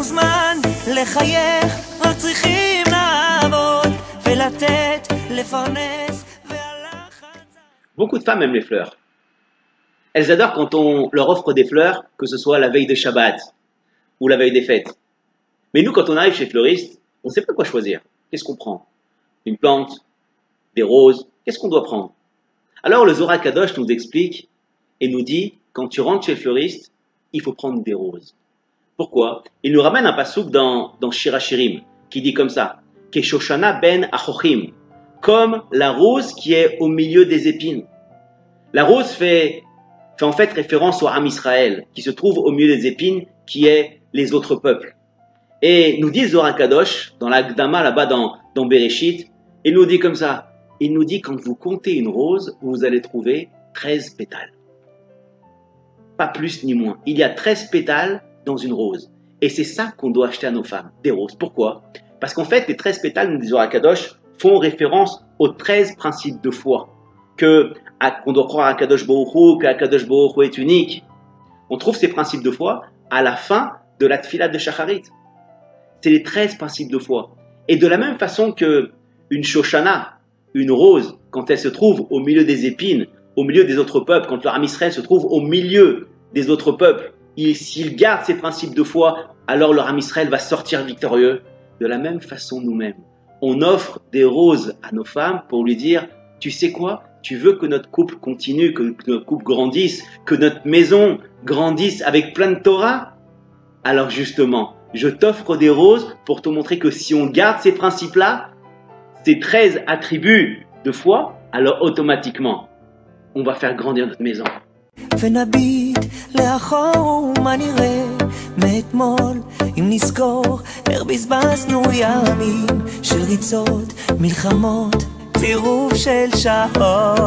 לנו זמן לחייך, רק צריכים לעבוד ולתת, לפרנס והלחץ. Beaucoup de femmes aiment les fleurs. Elles adorent quand on leur offre des fleurs, que ce soit la veille de Shabbat ou la veille des fêtes. Mais nous, quand on arrive chez fleuriste, on ne sait pas quoi choisir. Qu'est-ce qu'on prend? Une plante? Des roses? Qu'est-ce qu'on doit prendre? Alors le Zohar Kadosh nous explique et nous dit, quand tu rentres chez le fleuriste, il faut prendre des roses. Pourquoi? Il nous ramène un passouk dans Shir HaShirim, qui dit comme ça, Keshoshana ben achochim, comme la rose qui est au milieu des épines. La rose fait en fait référence au Am Israël, qui se trouve au milieu des épines, qui est les autres peuples. Et nous dit Zohar Kadosh, dans la Gdama, là-bas dans Bereshit, il nous dit comme ça, il nous dit quand vous comptez une rose, vous allez trouver 13 pétales. Pas plus ni moins. Il y a 13 pétales dans une rose. Et c'est ça qu'on doit acheter à nos femmes, des roses. Pourquoi? Parce qu'en fait, les 13 pétales, nous dit Zohar Kadosh, font référence aux 13 principes de foi. Qu'on doit croire à Kadosh Baruch Hu, qu'Akadosh Baruch Hu est unique. On trouve ces principes de foi à la fin de la tfila de Shacharit. C'est les 13 principes de foi. Et de la même façon qu'une Shoshana, une rose, quand elle se trouve au milieu des épines, au milieu des autres peuples, quand le Am Israël se trouve au milieu des autres peuples, s'il garde ces principes de foi, alors le Am Israël va sortir victorieux. De la même façon, nous-mêmes, on offre des roses à nos femmes pour lui dire, tu sais quoi? Tu veux que notre couple continue, que notre couple grandisse, que notre maison grandisse avec plein de Torah? Alors justement, je t'offre des roses pour te montrer que si on garde ces principes-là, ces 13 attributs de foi, alors automatiquement, on va faire grandir notre maison. ונביט לאחור מה נראה מאתמול אם נזכור איך בזבזנו ימים של ריצות, מלחמות, צירוף של שעות